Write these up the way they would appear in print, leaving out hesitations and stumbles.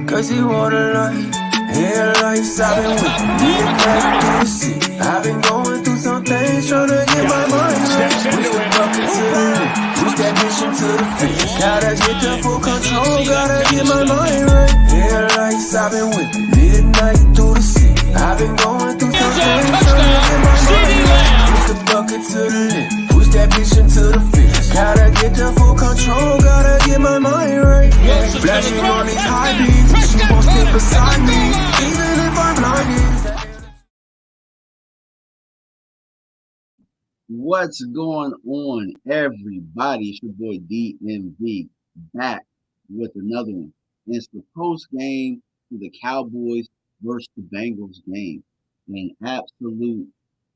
Cause you wanna life, yeah, life, I've been with midnight through the city. I've been going through some things, trying to get my mind right. Push the bucket to the lip, push that mission to the finish. Gotta get the full control, gotta get my mind right. Yeah, life, I've been with midnight through the city. I've been going through some things, trying to get my mind right. Push the bucket to the lip, push that mission to the finish. Gotta get the full control, gotta get my mind right. Yeah, flashing on these high beams. She won't stay beside me, even if I'm blinded. What's going on, everybody? It's your boy DMV back with another one. And it's the post game to the Cowboys versus the Bengals game. An absolute,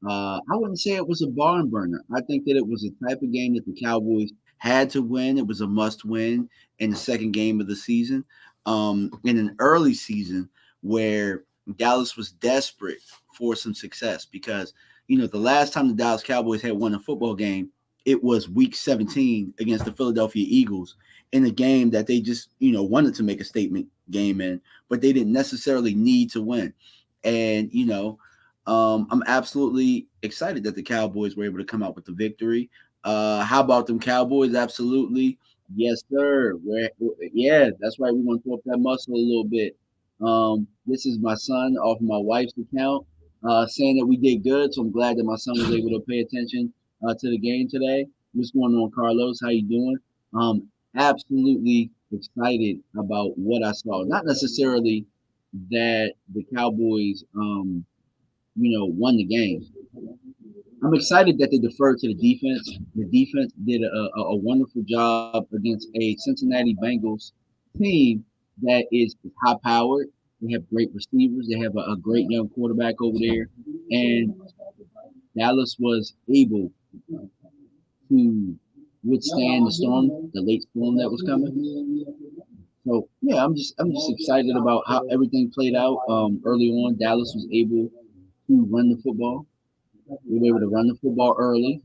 I wouldn't say it was a barn burner. I think that it was a type of game that the Cowboys had to win. It was a must win in the second game of the season. In an early season where Dallas was desperate for some success because, the last time the Dallas Cowboys had won a football game, it was week 17 against the Philadelphia Eagles in a game that they just, wanted to make a statement game in, but they didn't necessarily need to win. And, I'm absolutely excited that the Cowboys were able to come out with the victory. How about them Cowboys? Absolutely. Yes, sir. Yeah, that's right. We want to throw up that muscle a little bit. This is my son off my wife's account saying that we did good. So I'm glad that my son was able to pay attention to the game today. What's going on, Carlos? How you doing? Absolutely excited about what I saw. Not necessarily that the Cowboys, won the game. I'm excited that they deferred to the defense. The defense did a wonderful job against a Cincinnati Bengals team that is high powered. They have great receivers. They have a great young quarterback over there. And Dallas was able to withstand the late storm that was coming. So yeah, I'm just excited about how everything played out. Early on, Dallas was able to run the football. They were able to run the football early.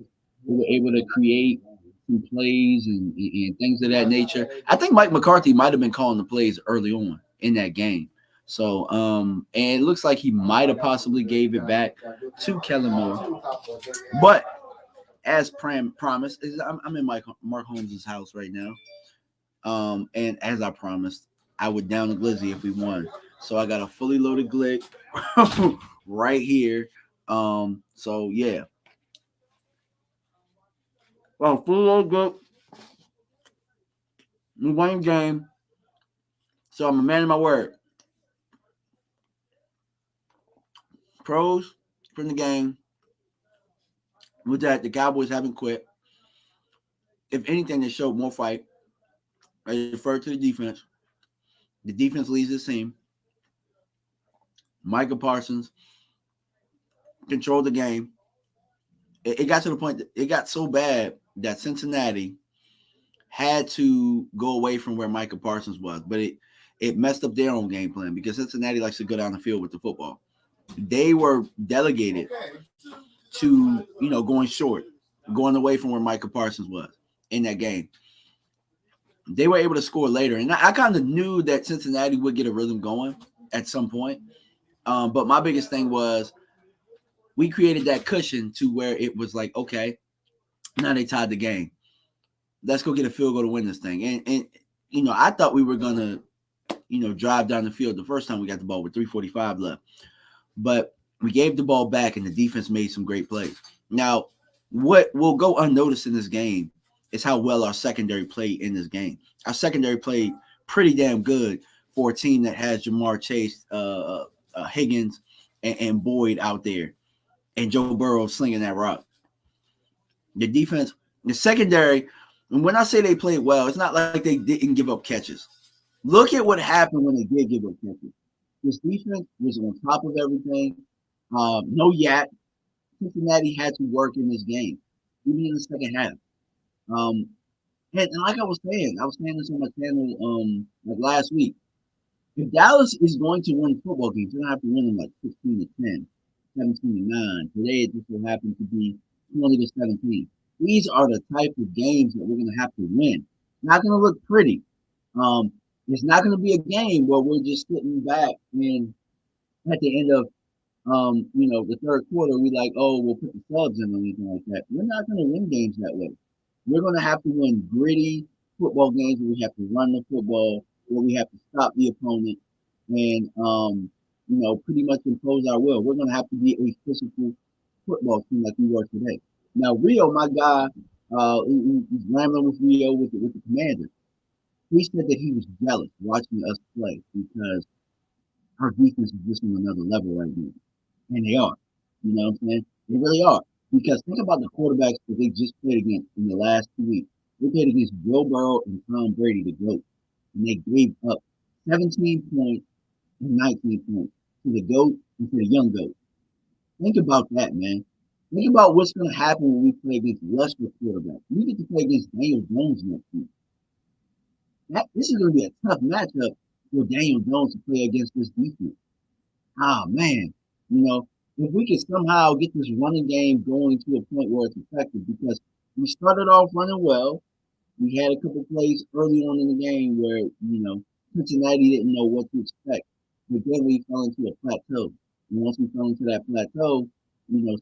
They were able to create some plays and things of that nature. I think Mike McCarthy might have been calling the plays early on in that game. So, and it looks like he might have possibly gave it back to Kellen Moore. But as promised, I'm in Mark Holmes' house right now. And as I promised, I would down the glizzy if we won. So I got a fully loaded glick right here. So yeah. Well, fully loaded glick. We won the game. So I'm a man of my word. Pros from the game with that the Cowboys haven't quit. If anything, they showed more fight. I refer to the defense. The defense leads the team. Micah Parsons controlled the game. It got to the point that it got so bad that Cincinnati had to go away from where Micah Parsons was, but it messed up their own game plan because Cincinnati likes to go down the field with the football. They were delegated to, going short, going away from where Micah Parsons was in that game. They were able to score later. And I kind of knew that Cincinnati would get a rhythm going at some point. But my biggest thing was we created that cushion to where it was like, okay, now they tied the game. Let's go get a field goal to win this thing. And I thought we were going to, drive down the field the first time we got the ball with 3:45 left. But we gave the ball back, and the defense made some great plays. Now, what will go unnoticed in this game is how well our secondary played in this game. Our secondary played pretty damn good for a team that has Jamar Chase, Higgins, and Boyd out there, and Joe Burrow slinging that rock. The defense, the secondary, and when I say they played well, it's not like they didn't give up catches. Look at what happened when they did give up catches. This defense was on top of everything. No yak. Cincinnati had to work in this game, even in the second half. And like I was saying this on my channel like last week. If Dallas is going to win football games, they're going to have to win them like 16-10, 17-9. Today, it just will happen to be 20-17. These are the type of games that we're gonna have to win. Not gonna look pretty. Um, it's not gonna be a game where we're just sitting back and at the end of the third quarter, we like, oh, we'll put the subs in or anything like that. We're not going to win games that way. We're going to have to win gritty football games where we have to run the football, where we have to stop the opponent and, pretty much impose our will. We're going to have to be a physical football team like we were today. Now, Rio, my guy, he's rambling with Rio with the Commanders. He said that he was jealous watching us play because our defense is just on another level right now. And they are. You know what I'm saying? They really are. Because think about the quarterbacks that they just played against in the last 2 weeks. They played against Joe Burrow and Tom Brady, the GOAT. And they gave up 17 points and 19 points to the GOAT and to the young GOAT. Think about that, man. Think about what's going to happen when we play against lesser quarterbacks. We get to play against Daniel Jones next week. This is going to be a tough matchup for Daniel Jones to play against this defense. Ah, man. If we can somehow get this running game going to a point where it's effective, because we started off running well. We had a couple plays early on in the game where, Cincinnati didn't know what to expect. But then we fell into a plateau. And once we fell into that plateau, it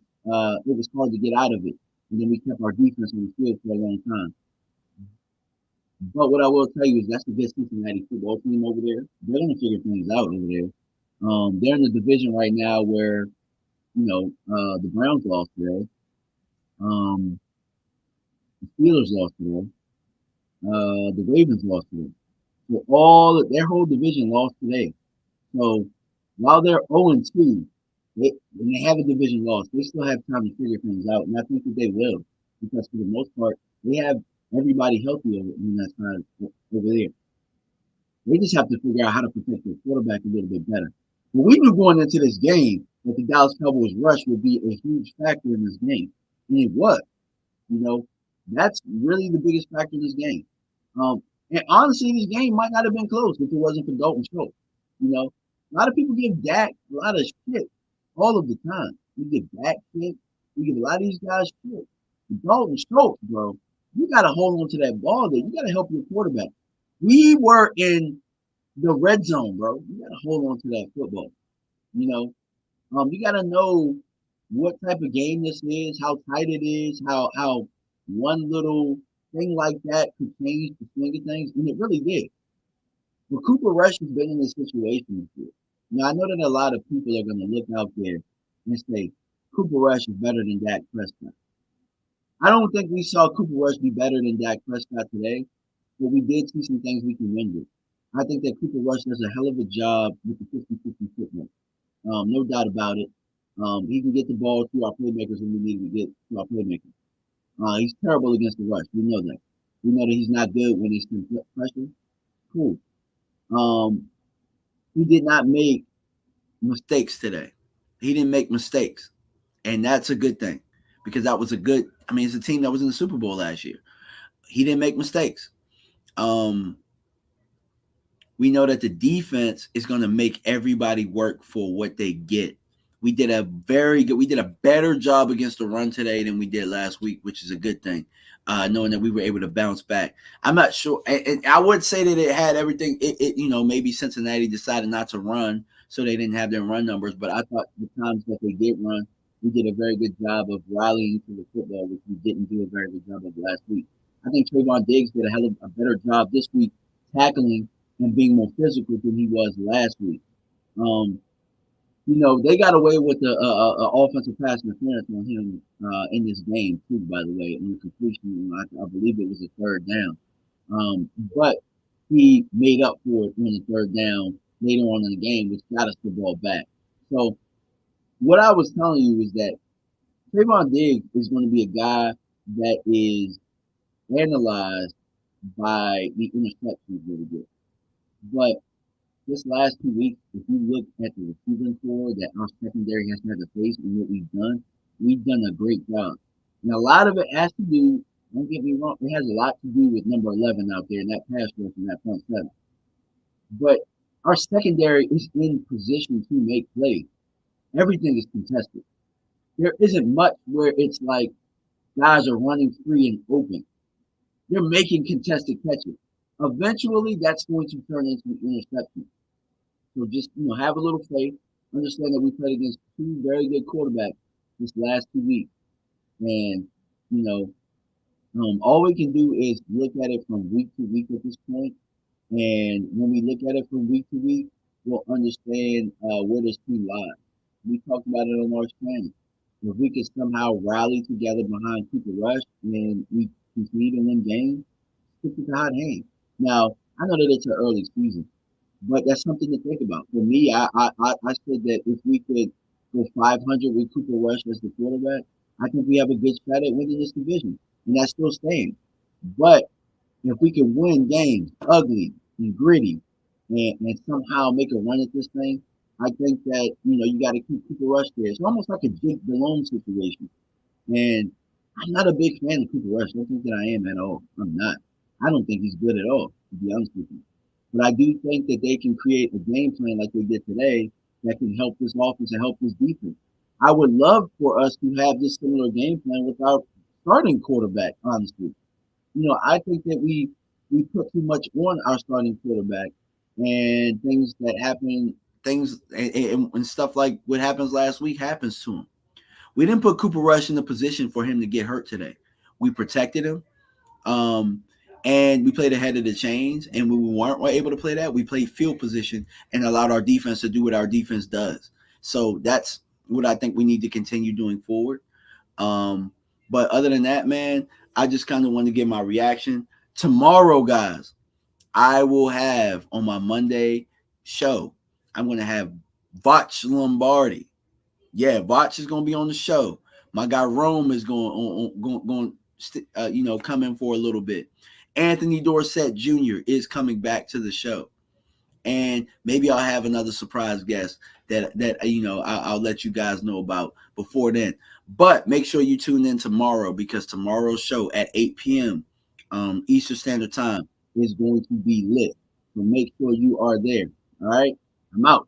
was hard to get out of it. And then we kept our defense on the field for a long time. But what I will tell you is that's a good Cincinnati football team over there. They're going to figure things out over there. They're in the division right now where the Browns lost today. The Steelers lost today. The Ravens lost today. So their whole division lost today. So while they're 0-2, and they have a division loss, they still have time to figure things out, and I think that they will, because for the most part, they have everybody healthy over in that side over there. They just have to figure out how to protect their quarterback a little bit better. But we knew going into this game that the Dallas Cowboys rush would be a huge factor in this game. And it was. That's really the biggest factor in this game. And honestly, this game might not have been close if it wasn't for Dalton Schultz. A lot of people give Dak a lot of shit all of the time. We give Dak shit. We give a lot of these guys shit. But Dalton Schultz, bro, you got to hold on to that ball there. You got to help your quarterback. We were in the red zone, bro. You got to hold on to that football. You got to know what type of game this is, how tight it is, how one little thing like that could change the swing of things, and it really did. But Cooper Rush has been in this situation before. Now I know that a lot of people are going to look out there and say Cooper Rush is better than Dak Prescott. I don't think we saw Cooper Rush be better than Dak Prescott today, but we did see some things we can win with. I think that Cooper Rush does a hell of a job with the 50-50 football. No doubt about it. He can get the ball to our playmakers when we need to get to our playmakers. He's terrible against the rush. We know that. We know that he's not good when he's in pressure. Cool. He did not make mistakes today. He didn't make mistakes. And that's a good thing because that was it's a team that was in the Super Bowl last year. He didn't make mistakes. We know that the defense is going to make everybody work for what they get. We did a better job against the run today than we did last week, which is a good thing, knowing that we were able to bounce back. I'm not sure. And I would say that it had everything. Maybe Cincinnati decided not to run, so they didn't have their run numbers. But I thought the times that they did run, we did a very good job of rallying to the football, which we didn't do a very good job of last week. I think Trayvon Diggs did a better job this week tackling and being more physical than he was last week. They got away with the offensive pass interference on him in this game too. By the way, on the completion, I believe it was a third down, but he made up for it on the third down later on in the game, which got us the ball back. So, what I was telling you is that Trayvon Diggs is going to be a guy that is analyzed by the interceptions that he gets, but this last 2 weeks, if you look at the receiving core that our secondary has had to face and what we've done a great job. And a lot of it has to do, don't get me wrong, it has a lot to do with number 11 out there and that pass rush and that front seven. But our secondary is in position to make plays. Everything is contested. There isn't much where it's like Guys are running free and open. They're making contested catches. Eventually, that's going to turn into an interception. So just have a little faith. Understand that we played against two very good quarterbacks this last 2 weeks, and you know all we can do is look at it from week to week at this point. And when we look at it from week to week, we'll understand where this team lies. We talked about it on our channel. If we could somehow rally together behind Cooper Rush and we compete and win games, stick with the hot hand. Now, I know that it's an early season, but that's something to think about. For me, I said that if we could go 500 with Cooper Rush as the quarterback, I think we have a good shot at winning this division, and that's still staying. But if we can win games ugly and gritty and somehow make a run at this thing, I think that you got to keep Cooper Rush there. It's almost like a Jake Delhomme situation. And I'm not a big fan of Cooper Rush. I don't think that I am at all. I'm not. I don't think he's good at all, to be honest with you. But I do think that they can create a game plan like they did today that can help this offense and help this defense. I would love for us to have this similar game plan without starting quarterback, honestly. I think that we put too much on our starting quarterback, and things and stuff like what happens last week happens to him. We didn't put Cooper Rush in the position for him to get hurt today. We protected him, um, and we played ahead of the chains. And when we weren't able to play that, we played field position and allowed our defense to do what our defense does. So that's what I think we need to continue doing forward. Um, but other than that, man, I just kind of want to give my reaction. Tomorrow, guys, I will have on my Monday show, I'm going to have Vach Lombardi. Yeah, Vach is going to be on the show. My guy Rome is come in for a little bit. Anthony Dorsett Jr. is coming back to the show, and maybe I'll have another surprise guest that I'll let you guys know about before then. But make sure you tune in tomorrow, because tomorrow's show at 8 p.m. Eastern Standard Time is going to be lit. So make sure you are there. All right, I'm out.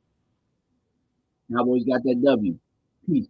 Cowboys got that W. Peace.